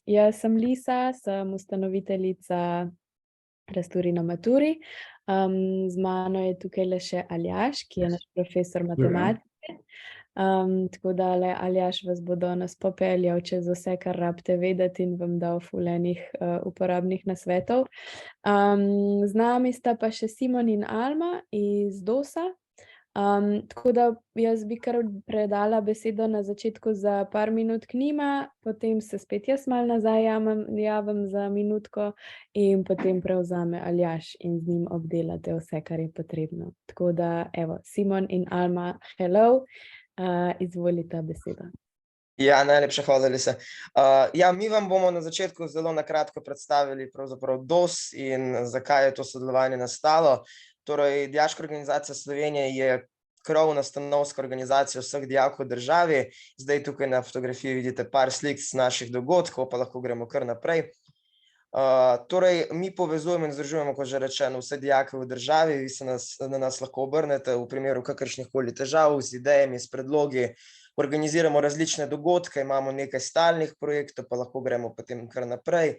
Jaz sem Lisa, sem ustanoviteljica Rasturi na maturi. Z mano je tukajle še Aljaž, ki je naš profesor matematike. Tako da Aljaž vas bo danes popeljal čez vse, kar rabite vedeti in vam dal ful enih, uporabnih nasvetov. Z nami sta pa še Simon in Alma iz DOS-a. Tako da jaz bi kar predala besedo na začetku za par minut k njima, potem se spet jaz malo nazaj javim za minutko in potem prevzame Aljaž in z njim obdelate vse, kar je potrebno. Tako da, evo, Simon in Alma, hello, izvolita besedo. Ja, najlepša hvala, Lisa. Ja, mi vam bomo na začetku zelo na kratko predstavili pravzaprav DOS in zakaj je to sodelovanje nastalo. Torej, Dijaška organizacija Slovenije je krovna stanovska organizacija vseh dijakov v državi. Zdaj tukaj na fotografiji vidite par slik z naših dogodkov, pa lahko gremo kar naprej. Torej, mi povezujemo in združujemo, kot že rečeno, vse dijake v državi. Vi se na nas lahko obrnete v primeru kakršnihkoli težav z idejami, s predlogi. Organiziramo različne dogodke, imamo nekaj stalnih projektov, pa lahko gremo potem kar naprej.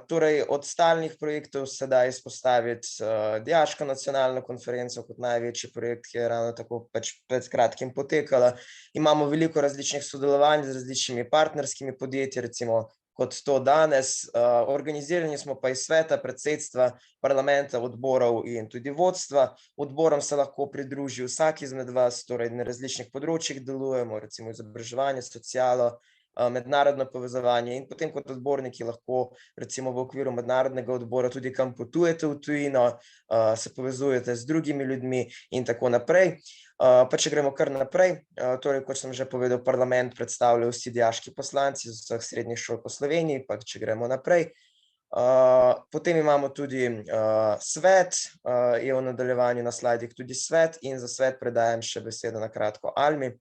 Torej, od stalnih projektov se da izpostaviti Dijaško nacionalno konferenco kot največji projekt, ki je ravno tako pred kratkim potekala. Imamo veliko različnih sodelovanj z različnimi partnerskimi podjetji, recimo kot to danes. Organizirani smo pa iz sveta, predsedstva, parlamenta, odborov in tudi vodstva. Odborom se lahko pridruži vsak izmed vas, torej na različnih področjih delujemo, recimo izobraževanje, socialo, mednarodno povezovanje in potem kot odborniki lahko recimo v okviru mednarodnega odbora tudi kam potujete v tujino, se povezujete z drugimi ljudmi in tako naprej. Pa če gremo kar naprej, torej kot sem že povedal, parlament predstavljajo vsi dijaški poslanci z vseh srednjih šol po Sloveniji, pa če gremo naprej. Potem imamo tudi svet, je v nadaljevanju na slajdih tudi svet in za svet predajam še besedo na kratko Almi.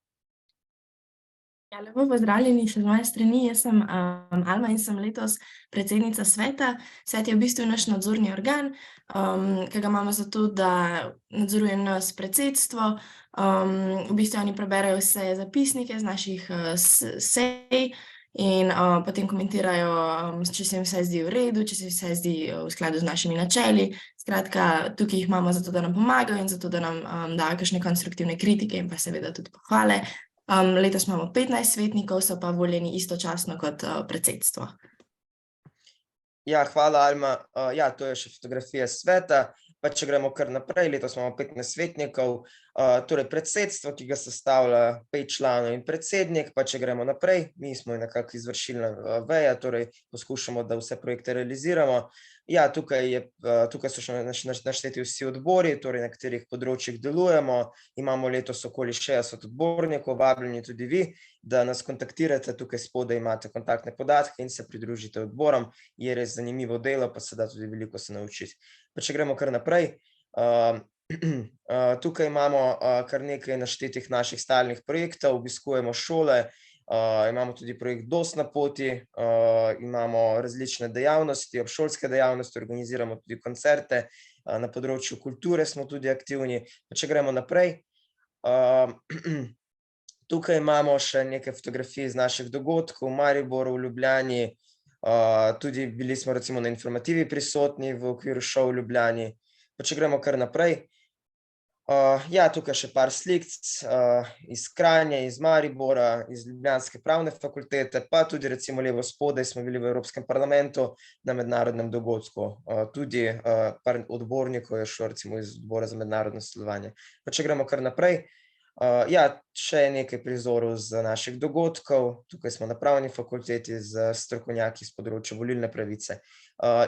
Ja, lepo pozdravljeni še z moje strani, jaz sem Alma in sem letos predsednica sveta. Svet je v bistvu naš nadzorni organ, ki ga imamo zato, da nadzoruje nas predsedstvo. V bistvu oni preberejo vse zapisnike z naših sej in potem komentirajo, če se jim vse zdi v redu, če se jim vse zdi v skladu z našimi načeli. Skratka, tukaj jih imamo zato, da nam pomagajo in zato, da nam dajo kakšne konstruktivne kritike in pa seveda tudi pohvale. Letos imamo 15 svetnikov, so pa voljeni istočasno kot predsedstvo. Ja, hvala, Alma. Ja, to je še fotografija sveta. Pa če gremo kar naprej, letos imamo 15 svetnikov, torej predsedstvo, ki ga sestavlja 5 članov in predsednik, pa če gremo naprej, mi smo nekako izvršilna veja, torej poskušamo, da vse projekte realiziramo. Ja, tukaj so še našteti vsi odbori, torej na katerih področjih delujemo. Imamo letos okoli 60 odbornikov, vabljeni tudi vi, da nas kontaktirate, tukaj spodaj imate kontaktne podatke in se pridružite odborom. Je res zanimivo delo, pa se da tudi veliko se naučiti. Pa če gremo kar naprej, tukaj imamo kar nekaj naštetih naših stalnih projektov, obiskujemo šole, imamo tudi projekt DOS na poti, imamo različne dejavnosti, obšolske dejavnosti, organiziramo tudi koncerte, na področju kulture smo tudi aktivni. Pa če gremo naprej, tukaj imamo še nekaj fotografij iz naših dogodkov v Mariboru, v Ljubljani, tudi bili smo recimo na informativi prisotni v okviru šov v Ljubljani. Pa če gremo kar naprej, ja, tukaj še par slik iz Kranja, iz Maribora, iz ljubljanske pravne fakultete, pa tudi recimo levo spodaj smo bili v Evropskem parlamentu na mednarodnem dogodku. Tudi par odbornikov je šlo recimo iz odbora za mednarodno sodelovanje. Pa če gremo kar naprej, ja, še nekaj prizorov z naših dogodkov. Tukaj smo na pravni fakulteti z strokovnjaki s področja volilne pravice.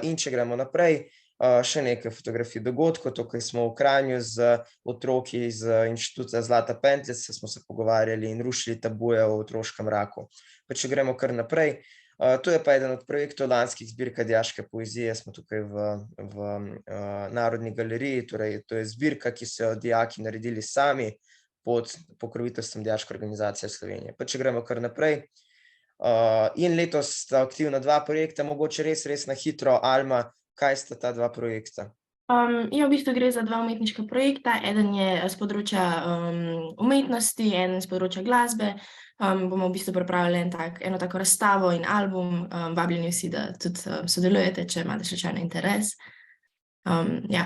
In če gremo naprej, še nekaj fotografij dogodkov, tukaj smo v Kranju z otroki iz Inštituta Zlata pentljica, smo se pogovarjali in rušili tabuje o otroškem raku. Pa če gremo kar naprej, to je pa eden od projektov lanskih zbirka dijaške poezije, smo tukaj v Narodni galeriji, torej to je zbirka, ki so jo dijaki naredili sami pod pokroviteljstvom Dijaške organizacije Slovenije. Pa če gremo kar naprej, in letos sta aktivna 2 projekta, mogoče res na hitro, Alma, kaj sta ta 2 projekta? Ja, v bistvu gre za dva umetniška projekta. Eden je z področja umetnosti, eden z področja glasbe. Bomo v bistvu pripravili eno tako razstavo in album. Vabljeni vsi, da tudi sodelujete, če imate slučajno interes. Ja.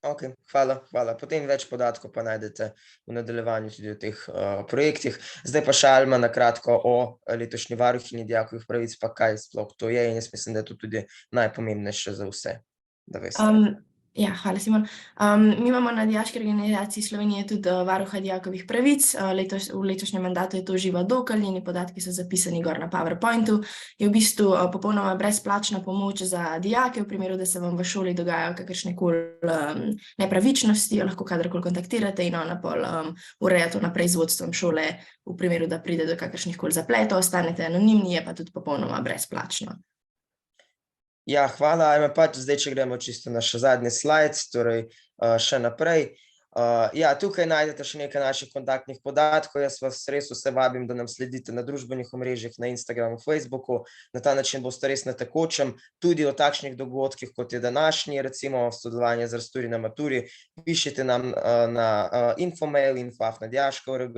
Ok, hvala. Potem več podatkov pa najdete v nadaljevanju tudi o teh projektih. Zdaj pa še Alma na kratko o letošnji varuhinji dijakovih pravic, pa kaj sploh to je, in jaz mislim, da je to tudi najpomembnejše za vse, da veste. Ja, hvala, Simon. Mi imamo na Dijaški organizaciji Slovenije tudi varuha dijakovih pravic. V letošnjem mandatu je to Živa Dokl, njeni podatki so zapisani gor na PowerPointu. Je v bistvu popolnoma brezplačna pomoč za dijake, v primeru, da se vam v šoli dogajajo kakršnekoli nepravičnosti, jo lahko kadarkoli kontaktirate in ona pol ureja to naprej z vodstvom šole, v primeru, da pride do kakršnihkoli zapletov, ostanete anonimni, je pa tudi popolnoma brezplačno. Ja, hvala, Ajme, pač zdaj, če gremo čisto na še zadnji slajd, torej še naprej. Ja, tukaj najdete še nekaj naših kontaktnih podatkov. Jaz vas res vse vabim, da nam sledite na družbenih omrežjih, na Instagramu, Facebooku. Na ta način boste res na tekočem, tudi o takšnih dogodkih, kot je današnji, recimo sodelovanje z Rasturi na maturi. Pišite nam na infomail, info@dijaška.org.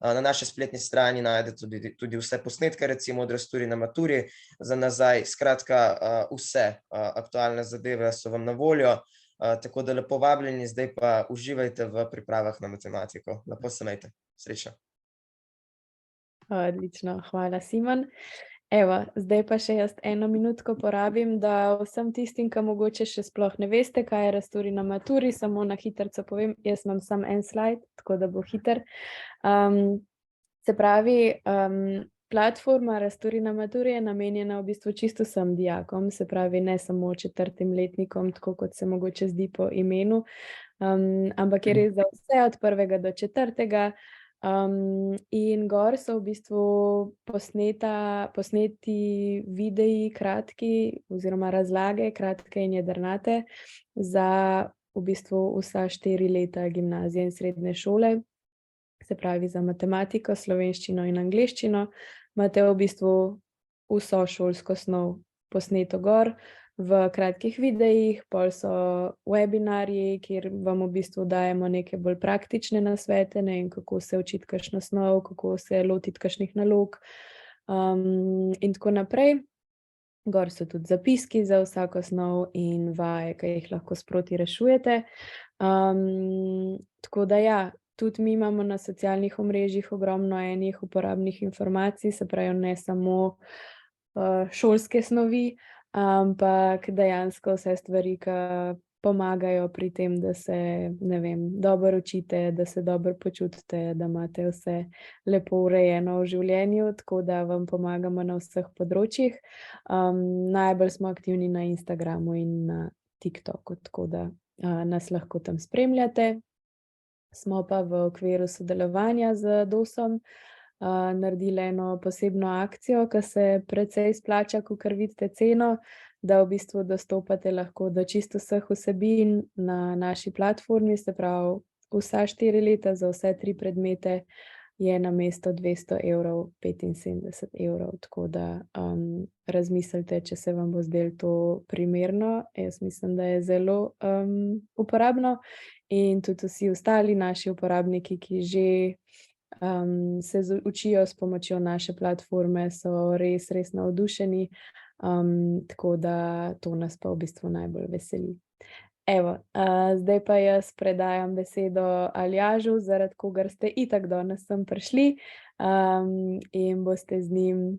Na naši spletni strani najdete tudi vse posnetke, recimo od Rasturi na maturi za nazaj. Skratka, vse aktualne zadeve so vam na voljo. Tako da lepo vabljeni, zdaj pa uživajte v pripravah na matematiko. Lepo se imejte. Srečno. Odlično, hvala, Simon. Evo, zdaj pa še jaz 1 minutko porabim, da vsem tistim, ki mogoče še sploh ne veste, kaj je Rasturi na maturi, samo na hitrico povem, jaz imam samo en slajd, tako da bo hiter. Se pravi, platforma Rasturi na maturi je namenjena v bistvu čisto vsem dijakom, se pravi ne samo 4. letnikom, tako kot se mogoče zdi po imenu, ampak je res za vse od 1. do 4. In gor so v bistvu posneti videi kratki oziroma razlage kratke in jedrnate za v bistvu vsa 4 leta gimnazije in srednje šole, se pravi za matematiko, slovenščino in angleščino. Imate v bistvu vso šolsko snov posneto gor v kratkih videih, pol so webinarji, kjer vam v bistvu dajemo neke bolj praktične nasvete, ne vem, kako se učiti kakšno snov, kako se lotiti kakšnih nalog in tako naprej. Gor so tudi zapiski za vsako snov in vaje, ki jih lahko sproti rešujete. Tako da ja, tudi mi imamo na socialnih omrežjih ogromno enih uporabnih informacij, se pravi ne samo šolske snovi, ampak dejansko vse stvari, ki pomagajo pri tem, da se, ne vem, dobro učite, da se dobro počutite, da imate vse lepo urejeno v življenju, tako da vam pomagamo na vseh področjih. Najbolj smo aktivni na Instagramu in na TikToku, tako da nas lahko tam spremljate. Smo pa v okviru sodelovanja z DOS-om naredili eno posebno akcijo, ki se precej splača, kakor vidite ceno, da v bistvu dostopate lahko do čisto vseh vsebin na naši platformi, se pravi vsa 4 leta za vse 3 predmete je namesto 200 evrov 75 evrov, tako da razmislite, če se vam bo zdelo to primerno. Jaz mislim, da je zelo uporabno in tudi vsi ostali naši uporabniki, ki že se učijo s pomočjo naše platforme, so res navdušeni, tako da to nas pa v bistvu najbolj veseli. Evo, zdaj pa jaz predajam besedo Aljažu, zaradi kogar ste itak danes sem prišli in boste z njim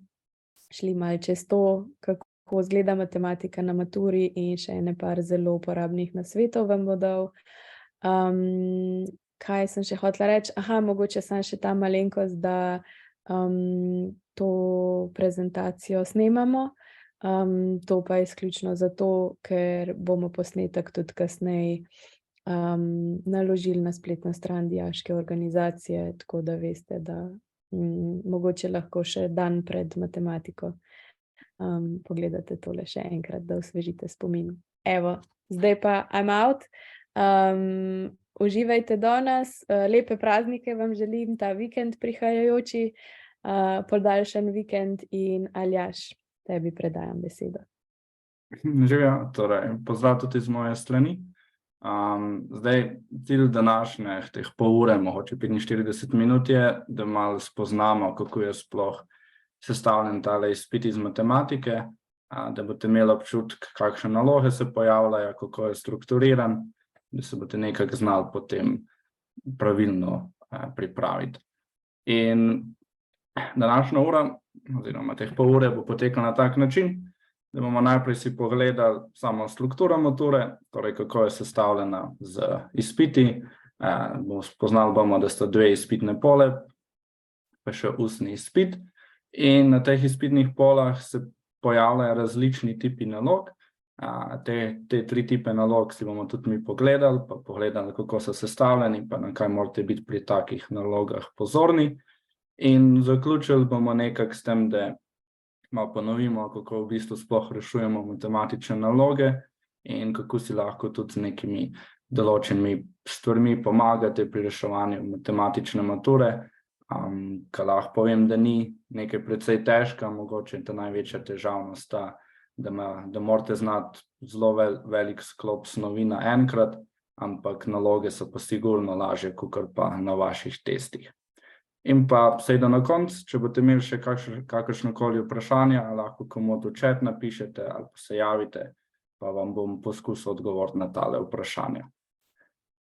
šli malo čez to, kako izgleda matematika na maturi in še ene par zelo uporabnih nasvetov vam bo dal. Kaj sem še hotela reči? Mogoče samo še ta malenkost, da to prezentacijo snemamo. To pa izključno zato, ker bomo posnetek tudi kasneje naložili na spletno stran dijaške organizacije, tako da veste, da mogoče lahko še dan pred matematiko pogledate tole še enkrat, da osvežite spomin. Evo, zdaj pa I'm out. Uživajte danes, lepe praznike vam želim, ta vikend prihajajoči, podaljšan vikend in Aljaž, tebi predajam besedo. Živjo, torej pozdrav tudi z moje strani. Zdaj, cilj današnjih teh pol ure, mogoče 45 minut je, da malo spoznamo, kako je sploh sestavljen tale izpit iz matematike, da boste imeli občutek, kakšne naloge se pojavljajo, kako je strukturiran, da se boste nekako znali potem pravilno pripraviti. In današnja ura, oziroma teh pol ure bo potekala na tak način, da bomo najprej si pogledali samo strukturo mature, torej kako je sestavljena z izpiti. Spoznali bomo, da sta dve izpitne pole, pa še ustni izpit. In na teh izpitnih polah se pojavljajo različni tipi nalog. Te tri tipe nalog si bomo tudi mi pogledali, pa pogledali, kako so sestavljeni, pa na kaj morate biti pri takih nalogah pozorni. In zaključili bomo nekako s tem, da malo ponovimo, kako v bistvu sploh rešujemo matematične naloge in kako si lahko tudi z nekimi določenimi stvarmi pomagate pri reševanju matematične mature, kar lahko povem, da ni nekaj precej težka, mogoče ta največja težavnost ta, da morate znati zelo velik sklop snovi naenkrat, ampak naloge so pa sigurno lažje, kakor pa na vaših testih. In pa seveda na koncu, če boste imeli še kakršnokoli vprašanja, lahko komu v chat napišete ali pa se javite, pa vam bom poskusil odgovoriti na tale vprašanja.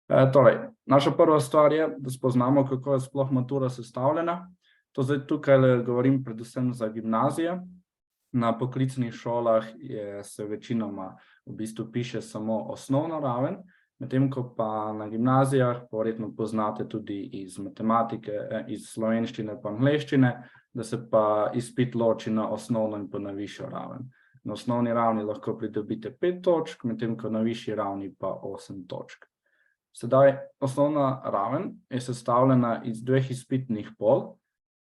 Torej, naša prva stvar je, da spoznamo, kako je sploh matura sestavljena. To zdaj tukaj govorim predvsem za gimnazije. Na poklicnih šolah se večinoma v bistvu piše samo osnovno raven, medtem ko pa na gimnazijah, verjetno poznate tudi iz matematike, iz slovenščine pa angleščine, da se pa izpit loči na osnovno in pa na višjo raven. Na osnovni ravni lahko pridobite 5 točk, medtem ko na višji ravni pa 8 točk. Sedaj, osnovna raven je sestavljena iz dveh izpitnih pol.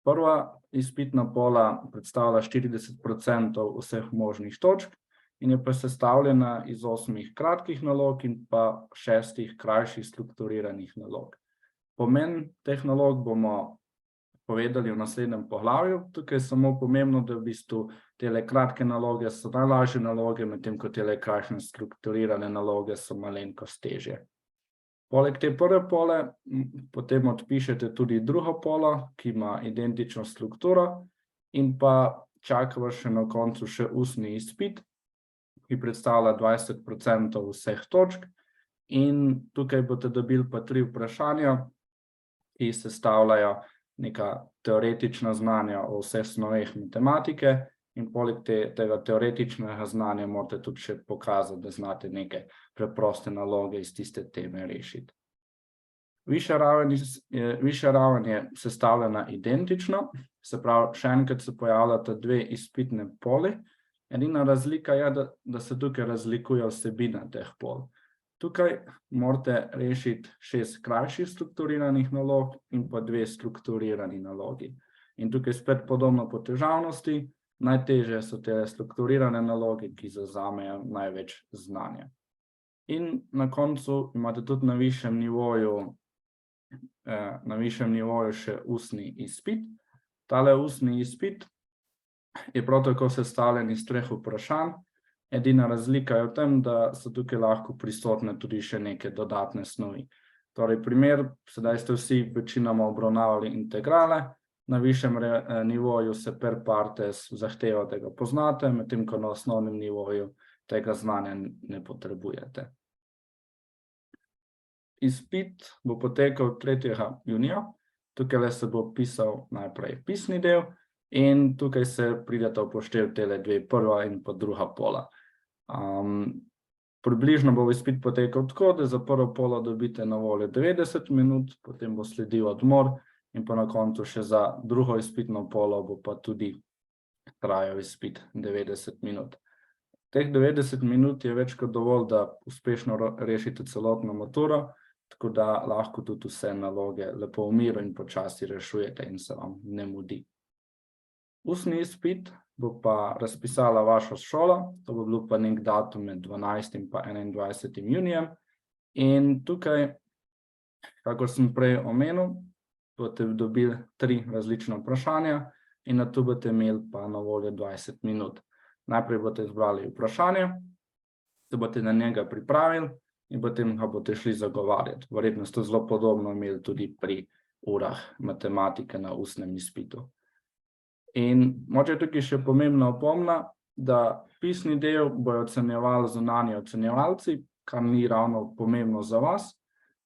Prva izpitna pola predstavlja 40% vseh možnih točk in je pa sestavljena iz 8 kratkih nalog in pa 6 krajših strukturiranih nalog. Pomen teh nalog bomo povedali v naslednjem poglavju. Tukaj je samo pomembno, da v bistvu tele kratke naloge so najlažje naloge, medtem ko tele krajše strukturirane naloge so malenkost težje. Poleg te prve pole potem odpišete tudi drugo polo, ki ima identično strukturo in pa čaka vas še na koncu še ustni izpit, ki predstavlja 20% vseh točk in tukaj boste dobili pa 3 vprašanja, ki sestavljajo neka teoretična znanja o vseh snoveh matematike in poleg tega teoretičnega znanja morate tudi še pokazati, da znate neke preproste naloge iz tiste teme rešiti. Višja raven je sestavljena identično, se pravi, še enkrat se pojavljata 2 izpitne poli. Edina razlika je, da se tukaj razlikuje vsebina teh pol. Tukaj morate rešiti 6 krajših strukturiranih nalog in pa 2 strukturirani nalogi. In tukaj spet podobno po težavnosti, najtežje so te strukturirane naloge, ki zavzamejo največ znanja. In na koncu imate tudi na višjem nivoju še ustni izpit. Tale ustni izpit je prav tako sestavljen iz 3 vprašanj. Edina razlika je v tem, da so tukaj lahko prisotne tudi še neke dodatne snovi. Torej, primer, sedaj ste vsi večinoma obravnavali integrale, na višjem nivoju se per partes zahteva, da ga poznate, medtem ko na osnovnem nivoju tega znanja ne potrebujete. Izpit bo potekal 3. junija, tukaj se bo pisal najprej pisni del in tukaj se pridete upoštevati tele 2, prva in pa druga pola. Približno bo izpit potekal tako, da za prvo polo dobite na voljo 90 minut, potem bo sledil odmor in pa na koncu še za drugo izpitno polo bo pa tudi trajal izpit 90 minut. Teh 90 minut je več kot dovolj, da uspešno rešite celotno maturo, tako da lahko tudi vse naloge lepo v miru in počasi rešujete in se vam ne mudi. Ustni izpit bo pa razpisala vaša šola, to bo bil pa nek datum med 12. in pa 21. junijem. In tukaj, kakor sem prej omenil, boste dobili 3 različna vprašanja in nato boste imeli pa na voljo 20 minut. Najprej boste izbrali vprašanje, se boste na njega pripravili, in potem ga boste šli zagovarjati. Verjetno ste zelo podobno imeli tudi pri urah matematike na ustnem izpitu. In mogoče tukaj še pomembna opomna, da pisni del bojo ocenjevali zunanji ocenjevalci, kar ni ravno pomembno za vas.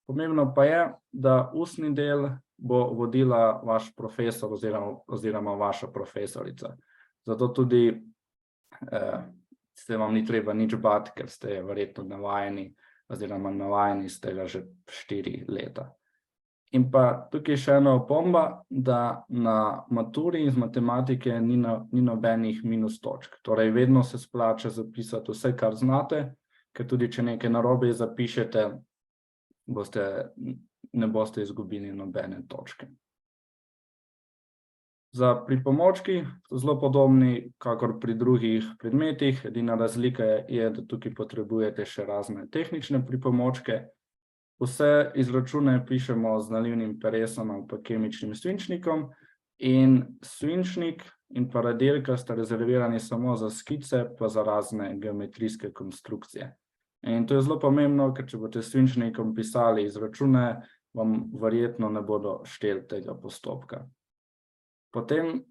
Pomembno pa je, da ustni del bo vodila vaš profesor oziroma vaša profesorica. Zato tudi se vam ni treba nič bati, ker ste verjetno navajeni oziroma navajeni ste ga že 4 leta. In pa tukaj še ena opomba, da na maturi iz matematike ni nobenih minus točk. Torej, vedno se splača zapisati vse, kar znate, ker tudi če nekaj narobe zapišete, ne boste izgubili nobene točke. Za pripomočki so zelo podobni, kakor pri drugih predmetih. Edina razlika je, da tukaj potrebujete še razne tehnične pripomočke. Vse izračune pišemo z nalivnim peresom ali pa kemičnim svinčnikom in svinčnik in pa radelka sta rezervirani samo za skice pa za razne geometrijske konstrukcije. In to je zelo pomembno, ker če boste s svinčnikom pisali izračune, vam verjetno ne bodo šteli tega postopka. Potem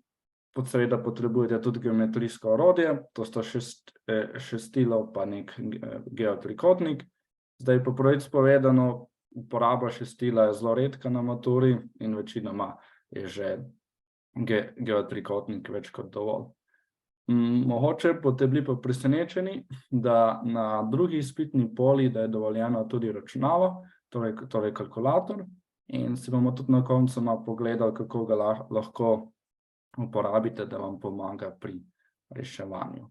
seveda potrebujete tudi geometrijsko orodje, to sta šestilo pa nek geotrikotnik. Zdaj, po pravici povedano, uporaba šestila je zelo redka na maturi in večinoma je že geotrikotnik več kot dovolj. Mogoče boste bili pa presenečeni, da na drugi izpitni poli, da je dovoljeno tudi računalo, torej kalkulator, in si bomo tudi na koncu malo pogledali, kako ga lahko uporabite, da vam pomaga pri reševanju.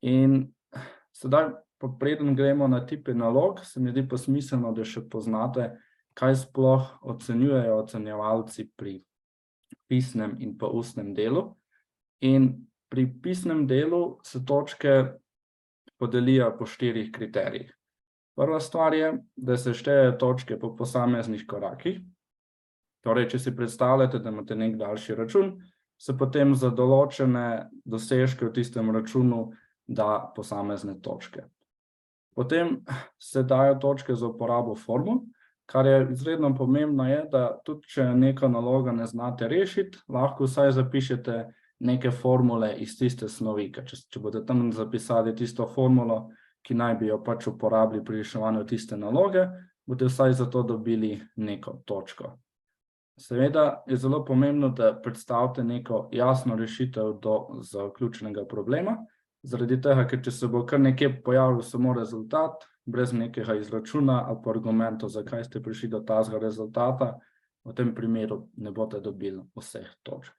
In sedaj, preden gremo na tipe nalog, se mi zdi pa smiselno, da še poznate, kaj sploh ocenjujejo ocenjevalci pri pisnem in pa ustnem delu. In pri pisnem delu se točke podelijo po 4 kriterijih. Prva stvar je, da se štejejo točke po posameznih korakih. Torej, če si predstavljate, da imate nek daljši račun, se potem za določene dosežke v tistem računu da posamezne točke. Potem se dajo točke za uporabo formul, kar je izredno pomembno je, da tudi če neka naloga ne znate rešiti, lahko vsaj zapišete neke formule iz tiste snovi, ker če boste tam zapisali tisto formulo, ki naj bi jo pač uporabili pri reševanju tiste naloge, boste vsaj za to dobili neko točko. Seveda je zelo pomembno, da predstavite neko jasno rešitev do zaključenega problema, zaradi tega, ker če se bo kar nekje pojavil samo rezultat, brez nekega izračuna ali pa argumentov, zakaj ste prišli do tazga rezultata, v tem primeru ne boste dobili vseh točk.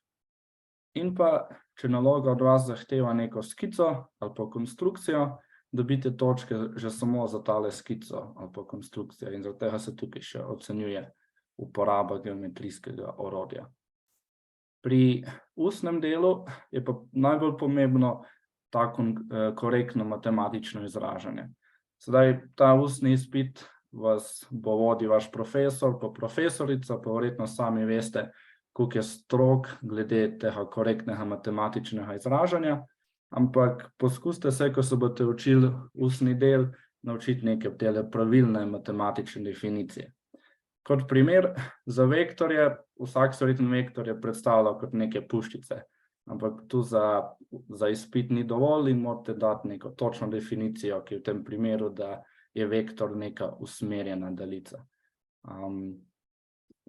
In pa, če naloga od vas zahteva neko skico ali pa konstrukcijo, dobite točke že samo za tale skico ali pa konstrukcijo in zaradi tega se tukaj še ocenjuje uporaba geometrijskega orodja. Pri ustnem delu je pa najbolj pomembno tako korektno matematično izražanje. Sedaj, ta ustni izpit vas bo vodil vaš profesor, pa profesorica, pa verjetno sami veste, koliko je strog glede tega korektnega matematičnega izražanja, ampak poskusite se, ko se boste učili ustni del, naučiti neke tele pravilne matematične definicije. Kot primer, za vektorje, vsak verjetno vektorje predstavlja kot neke puščice, ampak tu za izpit ni dovolj in morate dati neko točno definicijo, ki je v tem primeru, da je vektor neka usmerjena daljica.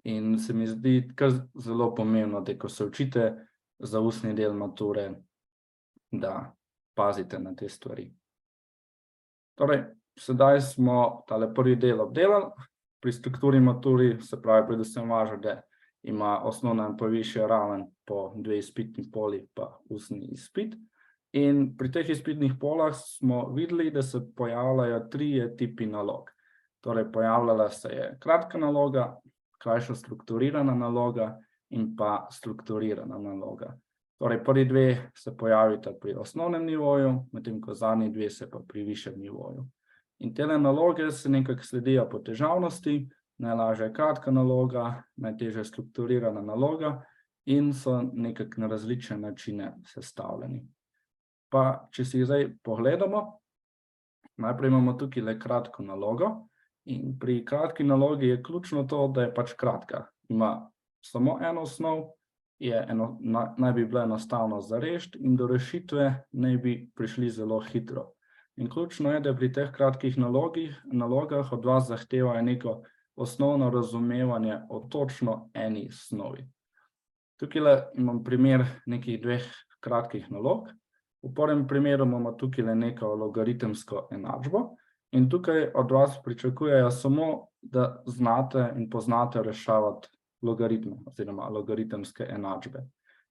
In se mi zdi kar zelo pomembno, da ko se učite za ustni del mature, da pazite na te stvari. Torej, sedaj smo tale prvi del obdelali. Pri strukturi maturi se pravi predvsem važno, da ima osnovna in pa višja raven po 2 izpitni poli pa ustni izpit. In pri teh izpitnih polah smo videli, da se pojavljajo 3 tipi nalog. Torej, pojavljala se je kratka naloga, krajša strukturirana naloga in pa strukturirana naloga. Torej, prvi 2 se pojavita pri osnovnem nivoju, medtem ko zadnji 2 se pa pri višjem nivoju. In te naloge se nekako sledijo po težavnosti, najlažja je kratka naloga, najtežja je strukturirana naloga in so nekako na različne načine sestavljeni. Pa, če si zdaj pogledamo, Najprej imamo tukaj le kratko nalogo in pri kratki nalogi je ključno to, da je pač kratka. Ima samo eno osnov, naj bi bila enostavno za rešiti in do rešitve naj bi prišli zelo hitro. In ključno je, da pri teh kratkih nalogah od vas zahtevajo neko osnovno razumevanje o točno eni snovi. Tukaj imam primer nekih dveh kratkih nalog. V prvem primeru imamo tukaj neko logaritemsko enačbo in tukaj od vas pričakujejo samo, da znate in poznate rešavati logaritme oziroma logaritemske enačbe.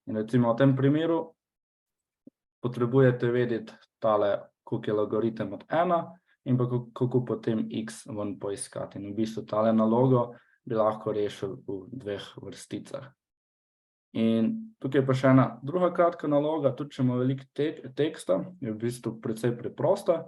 In recimo v tem primeru potrebujete vedeti koliko je logaritem od 1 in pa kako potem x ven poiskati. In v bistvu tale nalogo bi lahko rešili v dveh vrsticah. In tukaj pa še ena druga kratka naloga, tudi če ima veliko teksta, je v bistvu precej preprosta.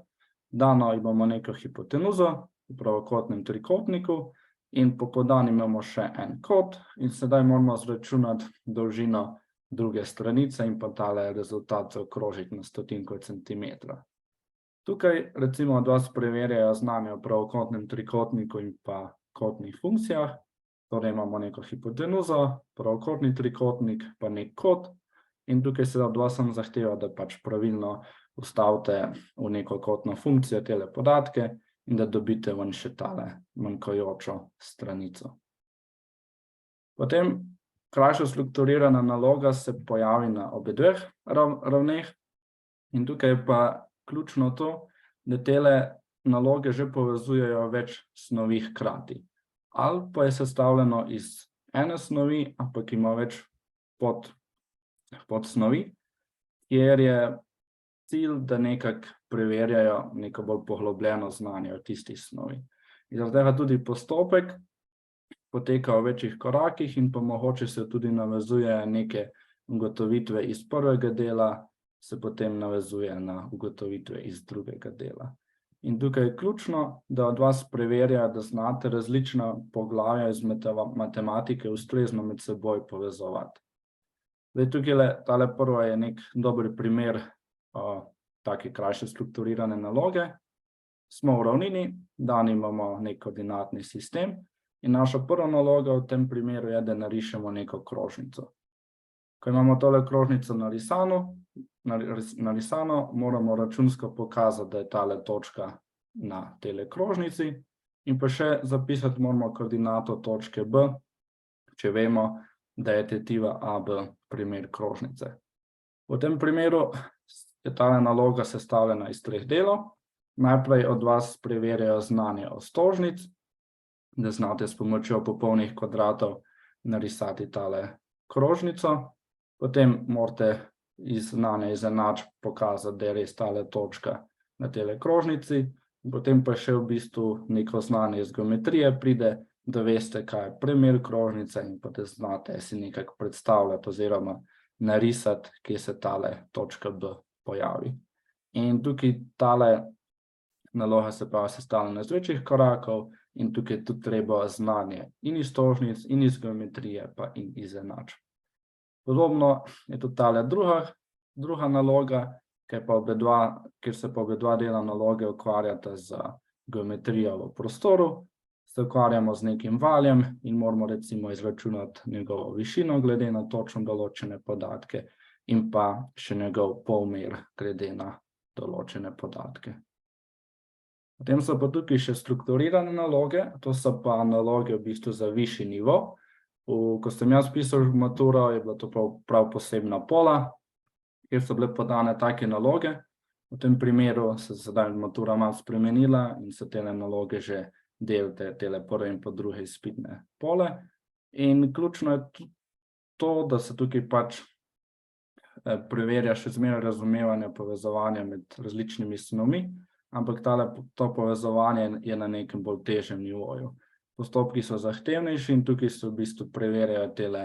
Dano imamo neko hipotenuzo v pravokotnem trikotniku in po podani imamo še en kot in sedaj moramo zračunati dolžino druge stranice in pa tale rezultat zaokrožiti na stotinko centimetra. Tukaj recimo od vas preverjajo znanje o pravokotnem trikotniku in pa kotnih funkcijah. Torej imamo neko hipotenuzo, pravokotni trikotnik, pa nek kot in tukaj se od vas zahteva, da pač pravilno vstavite v neko kotno funkcijo tele podatke in da dobite ven še tale manjkajočo stranico. Potem krajša strukturirana naloga se pojavi na obe dveh ravneh in tukaj je pa ključno to, da tele naloge že povezujejo več snovi hkrati. Ali pa je sestavljeno iz ene snovi, ampak ima več podsnovi, kjer je cilj, da nekako preverjajo neko bolj poglobljeno znanje o tisti snovi. In zaradi tega tudi postopek poteka v večjih korakih in pa mogoče se tudi navezuje neke ugotovitve iz prvega dela, se potem navezuje na ugotovitve iz drugega dela. In tukaj je ključno, da od vas preverja, da znate različna poglavja iz matematike ustrezno med seboj povezovati. Zdaj tukaj tale prva je nek dober primer take krajše strukturirane naloge. Smo v ravnini, dan imamo nek koordinatni sistem in naša prva naloga v tem primeru je, da narišemo neko krožnico. Ko imamo tole krožnico narisano, moramo računsko pokazati, da je tale točka na tele krožnici in pa še zapisati moramo koordinato točke B, če vemo, da je tetiva AB primer krožnice. V tem primeru je tale naloga sestavljena iz 3 delov. Najprej od vas preverjajo znanje o stožnic, da znate s pomočjo popolnih kvadratov narisati tale krožnico. Potem morate znanje iz enačb pokazati, da je res tale točka na tele krožnici. Potem pa še v bistvu neko znanje iz geometrije pride, da veste, kaj je primer krožnice in pa da znate si nekako predstavljati oziroma narisati, kje se tale točka B pojavi. In tukaj tale naloga se pravi sestavljena iz večjih korakov in tukaj tudi treba znanje in iz stožnic, in iz geometrije, pa in iz enačb. Podobno je tudi tale druga naloga, kjer se pa obe dva dela naloge ukvarjata z geometrijo v prostoru, se ukvarjamo z nekim valjem in moramo recimo izračunati njegovo višino glede na točno določene podatke in pa še njegov polmer glede na določene podatke. Potem so pa tukaj še strukturirane naloge, to so pa naloge v bistvu za višji nivo. Ko sem jaz pisal maturo, je bila to prav posebna pola, kjer so bile podane take naloge. V tem primeru se sedaj matura malo spremenila in so tele naloge že del tele prve in pa druge izpitne pole. In ključno je to, da se tukaj pač preverja še zmeraj razumevanje povezovanja med različnimi snovmi, ampak to povezovanje je na nekem bolj težjem nivoju. Postopki so zahtevnejši in tukaj se v bistvu preverjajo tele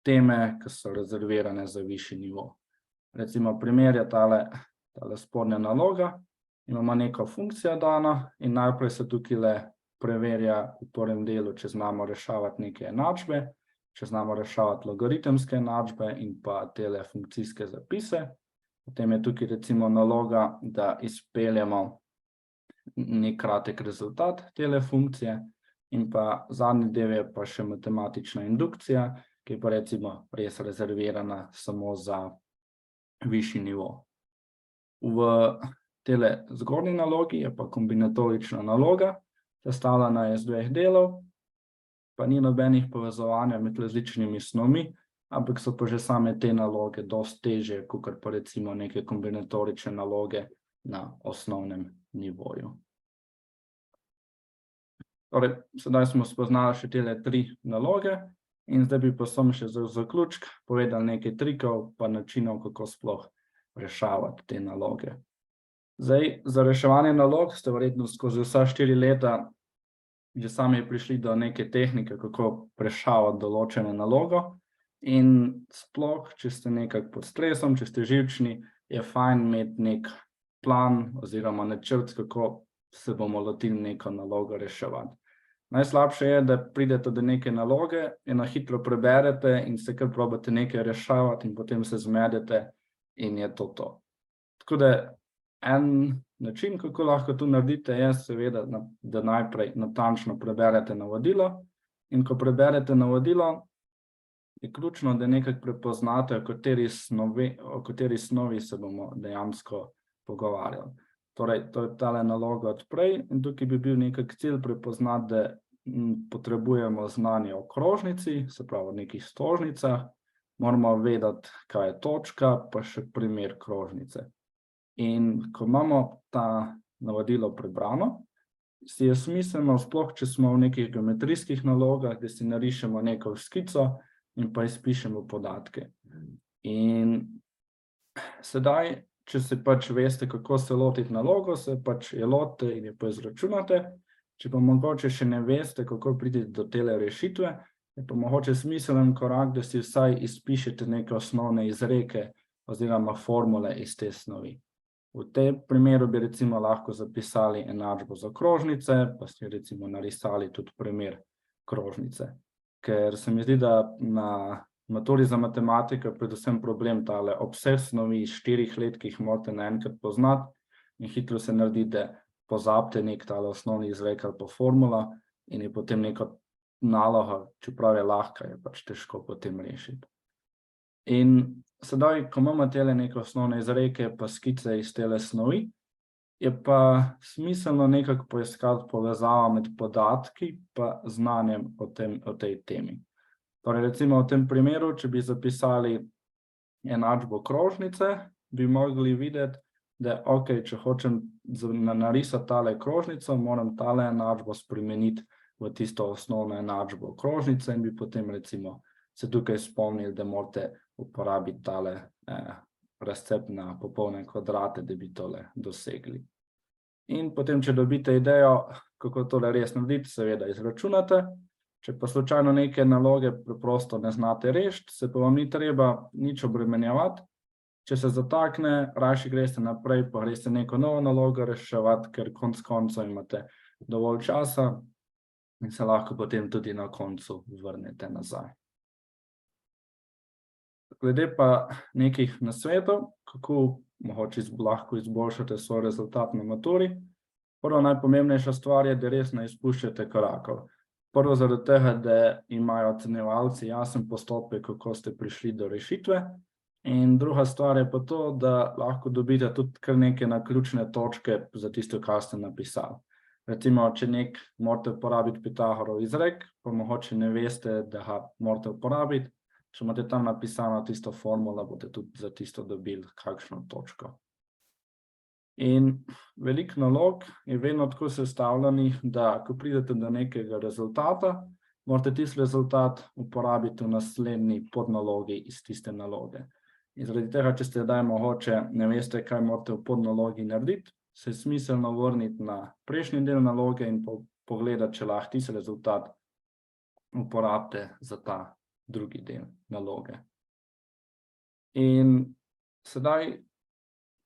teme, ki so rezervirane za višji nivo. Recimo primer je tale spodnja naloga, imamo neko funkcijo dano in najprej se tukaj preverja v prvem delu, če znamo rešavati neke enačbe, če znamo rešavati logaritemske enačbe in pa tele funkcijske zapise. Potem je tukaj recimo naloga, da izpeljemo nek kratek rezultat tele funkcije in pa zadnji del je pa še matematična indukcija, ki je pa recimo res rezervirana samo za višji nivo. V tele zgornji nalogi je pa kombinatorična naloga, sestavljena je iz 2 delov, pa ni nobenih povezovanja med različnimi snovmi, ampak so pa že same te naloge dosti težje, kakor pa recimo neke kombinatorične naloge na osnovnem nivoju. Torej, sedaj smo spoznali še tele 3 naloge in zdaj bi pa samo še za zaključek povedal nekaj trikov pa načinov, kako sploh rešavati te naloge. Zdaj, za reševanje nalog ste verjetno skozi vsa 4 leta že sami prišli do neke tehnike, kako rešavati določeno nalogo in sploh, če ste nekako pod stresom, če ste živčni, je fajn imeti nek plan oziroma načrt, kako se bomo lotili neko nalogo reševati. Najslabše je, da pridete do neke naloge in na hitro preberete in se kar probate nekaj reševati in potem se zmedete in je to to. Tako da en način, kako lahko to naredite, je seveda, da najprej natančno preberete navodilo in ko preberete navodilo, je ključno, da nekako prepoznate, o kateri snovi se bomo dejansko pogovarjali. Torej, to je tale naloga odprej in tukaj bi bil nekak cilj prepoznati, da potrebujemo znanje o krožnici, se pravi o nekih stožnicah, moramo vedeti, kaj je točka, pa še primer krožnice. In ko imamo ta navodilo prebrano, si je smiselno, sploh če smo v nekih geometrijskih nalogah, da si narišemo neko skico in pa izpišemo podatke. In sedaj, če se pač veste, kako se lotiti nalogo, se pač je lotite in jo pa izračunate. Če pa mogoče še ne veste, kako priti do tele rešitve, je pa mogoče smiselen korak, da si vsaj izpišete neke osnovne izreke oziroma formule iz te snovi. V tem primeru bi recimo lahko zapisali enačbo za krožnice, pa si recimo narisali tudi primer krožnice. Ker se mi zdi, da na maturi za matematiko je predvsem problem tale obseg snovi iz 4 let, ki jih morate naenkrat poznati in hitro se naredi, da pozabite nek tale osnovni izrek ali pa formula in je potem neka naloga, čeprav je lahka, je pač težko potem rešiti. In sedaj, ko imamo tele neke osnovne izreke pa skice iz tele snovi, je pa smiselno nekako poiskati povezavo med podatki pa znanjem o tej temi. Torej, recimo v tem primeru, če bi zapisali enačbo krožnice, bi mogli videti, da če hočem narisati tale krožnico, moram tale enačbo spremeniti v tisto osnovno enačbo krožnice in bi potem recimo se tukaj spomnili, da morate uporabiti tale razcep na popolne kvadrate, da bi tole dosegli. In potem, če dobite idejo, kako tole res narediti, seveda izračunate. Če pa slučajno neke naloge preprosto ne znate rešiti, se pa vam ni treba nič obremenjevati. Če se zatakne, rajši greste naprej, pa greste neko novo nalogo reševati, ker konec koncev imate dovolj časa in se lahko potem tudi na koncu vrnete nazaj. Glede pa nekih nasvetov, kako mogoče lahko izboljšate svoj rezultat na maturi. Prva najpomembnejša stvar je, da res ne izpuščate korakov. Prvo zaradi tega, da imajo ocenjevalci jasen postopek, kako ste prišli do rešitve. In druga stvar je pa to, da lahko dobite tudi kar neke naključne točke za tisto, kar ste napisali. Recimo, če morate uporabiti Pitagorov izrek, pa mogoče ne veste, da ga morate uporabiti. Če imate tam napisano tisto formulo, boste tudi za tisto dobili kakšno točko. In veliko nalog je vedno tako sestavljenih, da ko pridete do nekega rezultata, morate tisti rezultat uporabiti v naslednji podnalogi iz tiste naloge. In zaradi tega, če ste zdaj mogoče ne veste, kaj morate v podnalogi narediti, se je smiselno vrniti na prejšnji del naloge in pogledati, če lahko tisti rezultat uporabite za ta drugi del naloge. In sedaj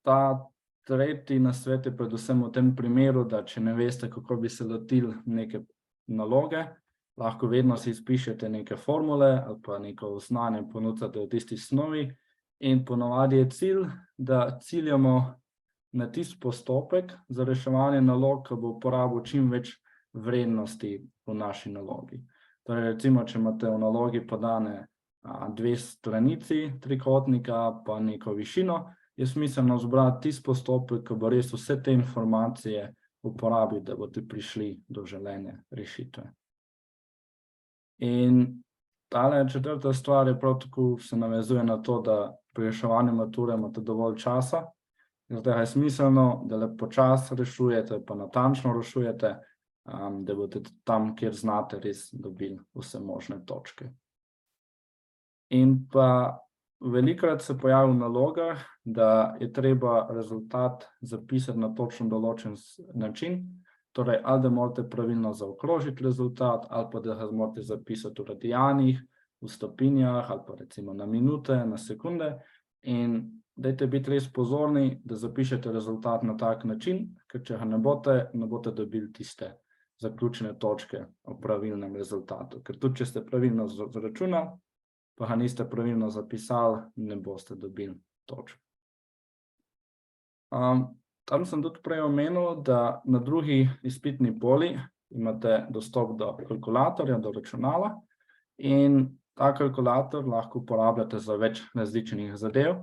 ta tretji nasvet je predvsem v tem primeru, da če ne veste, kako bi se lotili neke naloge, lahko vedno si izpišete neke formule ali pa neko znanje ponudite v tisti snovi In ponavadi je cilj, da ciljamo na tisti postopek za reševanje nalog, ki bo uporabil čim več vrednosti v naši nalogi. Torej, recimo, če imate v nalogi podane 2 stranici trikotnika pa neko višino, je smiselno zbrati tisti postopek, ki bo res vse te informacije uporabil, da boste prišli do želene rešitve. In tale 4. stvar je prav tako se navezuje na to, da pri reševanju mature imate dovolj časa. Zato je smiselno, da le počasi rešujete, pa natančno rešujete, da boste tam, kjer znate, res dobili vse možne točke. In pa velikokrat se pojavi v nalogah, da je treba rezultat zapisati na točno določen način, torej ali da morate pravilno zaokrožiti rezultat, ali pa da ga morate zapisati v radijanih, v stopinjah, ali pa recimo na minute, na sekunde. In dajte biti res pozorni, da zapišete rezultat na tak način, ker če ga ne boste dobili tiste zaključne točke o pravilnem rezultatu. Ker tudi, če ste pravilno zračunali, pa ga niste pravilno zapisali, ne boste dobili točk. Tam sem tudi prej omenil, da na drugi izpitni poli imate dostop do kalkulatorja, do računala, in ta kalkulator lahko uporabljate za več različnih zadev.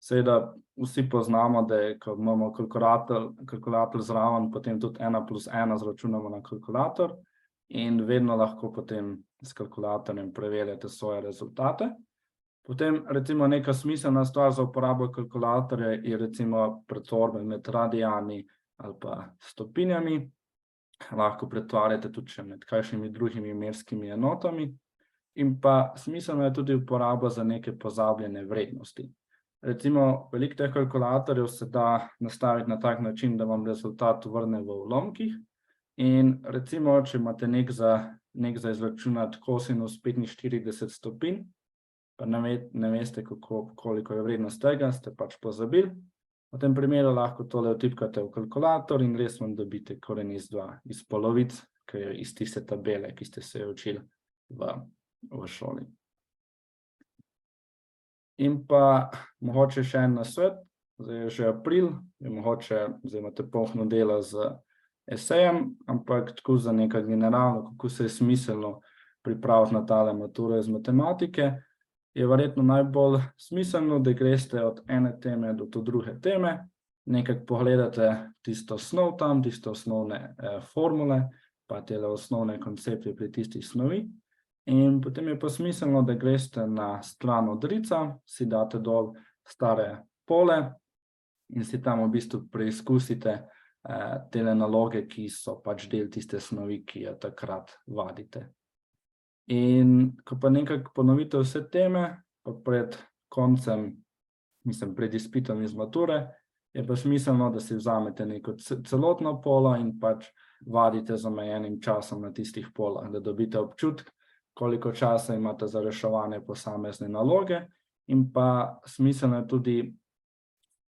Seveda vsi poznamo, da je, ko imamo kalkulator zraven, potem tudi 1 + 1 zračunamo na kalkulator in vedno lahko potem s kalkulatorjem preverjate svoje rezultate. Potem recimo neka smiselna stvar za uporabo kalkulatorja je recimo pretvorbe med radijani ali pa stopinjami. Lahko pretvarjate tudi še med kakšnimi drugimi merskimi enotami. In pa smiselna je tudi uporaba za neke pozabljene vrednosti. Recimo, veliko teh kalkulatorjev se da nastaviti na tak način, da vam rezultat vrne v ulomkih. In recimo, če imate nek za izračunati kosinus 45 stopinj, pa ne veste, koliko je vrednost tega, ste pač pozabili. V tem primeru lahko tole vtipkate v kalkulator in res vam dobite koren iz 2 iz polovic, ki je iz tiste tabele, ki ste se jo učili v šoli. In pa mogoče še en nasvet, zdaj je že april, zdaj imate polno dela z esejem, ampak tako za nekaj generalno, kako se je smiselno pripraviti na tale mature iz matematike, je verjetno najbolj smiselno, da greste od ene teme do druge teme, nekako pogledate tisto osnov tam, tiste osnovne formule, pa tele osnovne koncepte pri tistih snovi. In potem je pa smiselno, da greste na stran od RIC-a, si date dol stare pole in si tam v bistvu preizkusite tele naloge, ki so pač del tiste snovi, ki jo takrat vadite. In ko pa nekako ponovite vse teme, pa pred koncem, pred izpitom iz mature, je pa smiselno, da si vzamete neko celotno polo in pač vadite z omejenim časom na tistih polah, da dobite občutek, koliko časa imate za reševanje posamezne naloge, in pa smiselno je tudi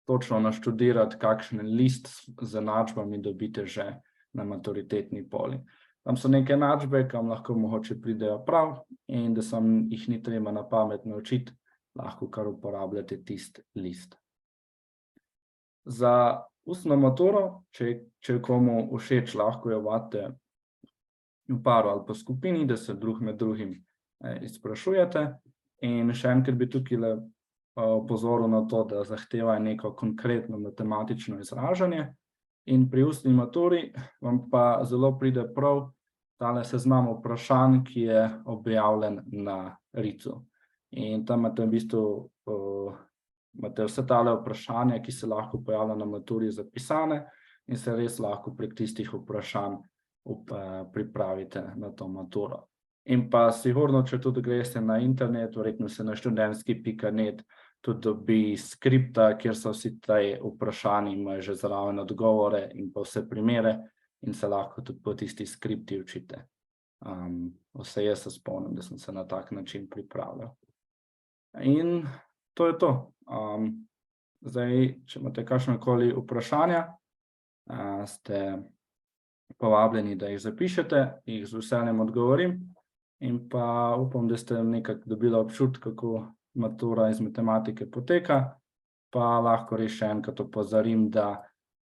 točno naštudirati, kakšen list z enačbami dobite že na maturitetni poli. Tam so neke enačbe, kam lahko mogoče pridejo prav, in da se jih ni treba na pamet naučiti, lahko kar uporabljate tisti list. Za ustno maturo, če je komu všeč, lahko jo vadite v paru ali pa skupini, da se drug med drugim izprašujete. In še enkrat bi tukaj opozoril na to, da zahteva neko konkretno matematično izražanje. In pri ustni maturi vam pa zelo pride prav tale seznam vprašanj, ki je objavljen na RIC-u. In tam imate v bistvu vse tale vprašanja, ki se lahko pojavlja na maturi zapisane, in se res lahko prek tistih vprašanj pripravite na to maturo. In pa sigurno, če tudi greste na internet, verjetno se na študentski.net tudi dobi skripta, kjer so vsi te vprašanji, imajo že zraven odgovore in pa vse primere, in se lahko tudi po tisti skripti učite. Vse jaz se spomnim, da sem se na tak način pripravljal. In to je to. Zdaj, če imate kakšnokoli vprašanja, ste povabljeni, da jih zapišete, jih z veseljem odgovorim, in pa upam, da ste nekako dobili občutek, kako matura iz matematike poteka, pa lahko res še enkrat opozorim, da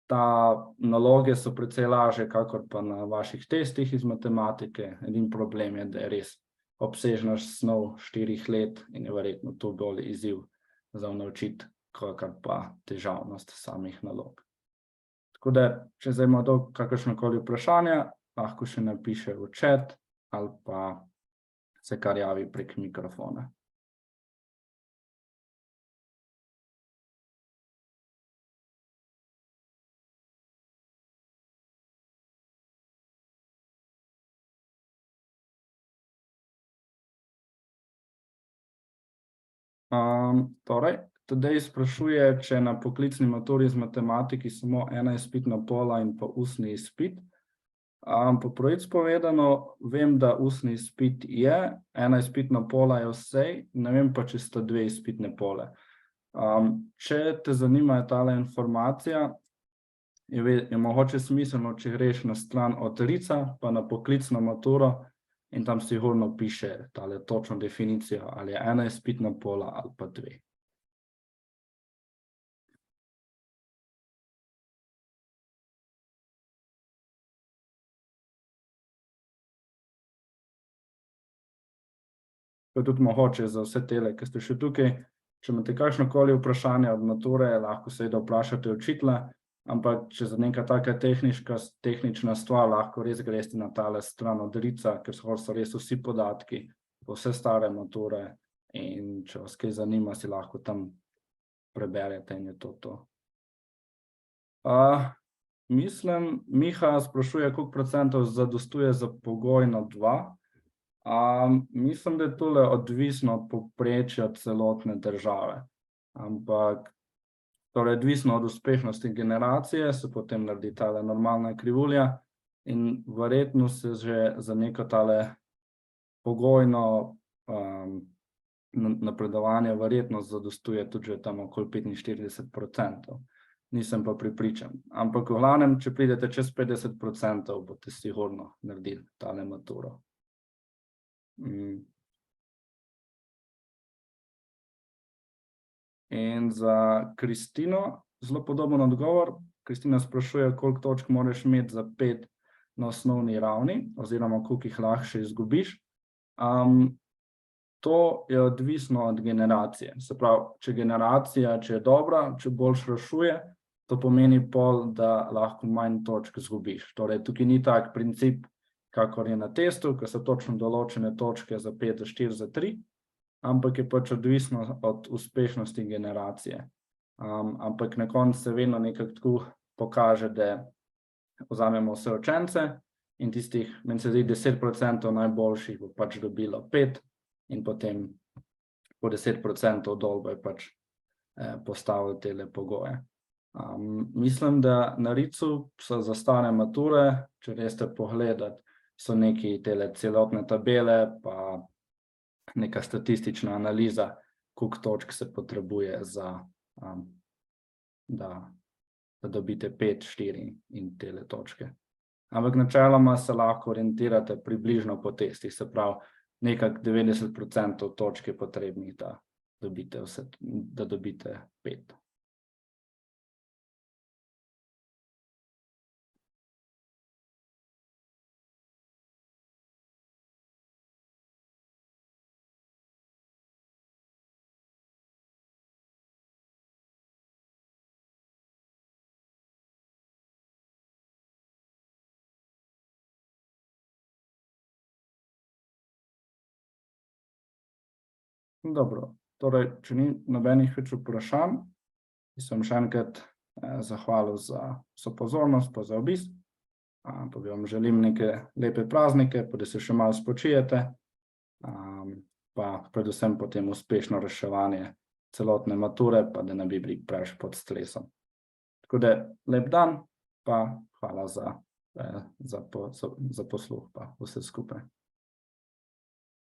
ta naloge so precej lažje, kakor pa na vaših testih iz matematike. Edini problem je, da je res obsežna snov 4 let in je verjetno to bolj izziv za naučiti, kakor pa težavnost samih nalog. Tako da, če zdaj ima kakršnokoli vprašanja, lahko še napiše v chat ali pa se kar javi prek mikrofona. Torej, Tadej sprašuje, če je na poklicni maturi iz matematiki samo ena izpitna pola in pa ustni izpit. Po pravici povedano, vem, da ustni izpit je, ena izpitna pola je vsej, ne vem pa, če sta 2 izpitne pole. Če te zanima tale informacija, je mogoče smiselno, če greš na stran od RIC-a, pa na poklicno maturo, in tam sigurno piše tale točno definicijo, ali je ena izpitna pola ali pa 2. To je tudi mogoče za vse tele, ki ste še tukaj. Če imate kakšnokoli vprašanje od mature, lahko seveda vprašate učitelja, ampak če za neka taka tehnična stvar, lahko res greste na tale stran od RIC-a, ker so res vsi podatki, vse stare mature, in če vas kaj zanima, si lahko tam preberete in je to. Mislim, Miha sprašuje, koliko procentov zadostuje za pogojno 2. Mislim, da je tole odvisno od povprečja celotne države, ampak torej odvisno od uspešnosti generacije se potem naredi tale normalna krivulja in verjetno se že za neko tale pogojno napredovanje verjetno zadostuje tudi že tam okoli 45%. Nisem pa prepričan. Ampak v glavnem, če pridete čez 50%, boste sigurno naredili tale maturo. In za Kristino zelo podoben odgovor. Kristina sprašuje, koliko točk moraš imeti za 5 na osnovni ravni, oziroma koliko jih lahko še izgubiš. To je odvisno od generacije. Se pravi, če je dobra, če boljš rešuje, to pomeni pol, da lahko manj točk izgubiš. Torej, tukaj ni tak princip, kakor je na testu, ker so točno določene točke za 5, za 4, za 3, ampak je pač odvisno od uspešnosti generacije. Ampak na koncu se vedno nekako tako pokaže, da vzamemo vse učence in tistih, meni se zdi, 10% najboljših bo pač dobilo 5 in potem po 10% dol bo pač postavili tele pogoje. Mislim, da na RIC-u so za stare mature, če greste pogledati, so neki tele celotne tabele, pa neka statistična analiza, koliko točk se potrebuje da dobite 5, 4 in tele točke. Ampak načeloma se lahko orientirate približno po testih, se pravi, nekak 90% točk je potrebnih, da dobite 5. Dobro, torej, če ni nobenih več vprašanj, sem še enkrat zahvalil za vso pozornost, pa za obisk, pa vam želim neke lepe praznike, pa da se še malo spočijete, pa predvsem potem uspešno reševanje celotne mature, pa da ne bi bili preveč pod stresom. Tako da, lep dan, pa hvala za posluh, pa vse skupaj.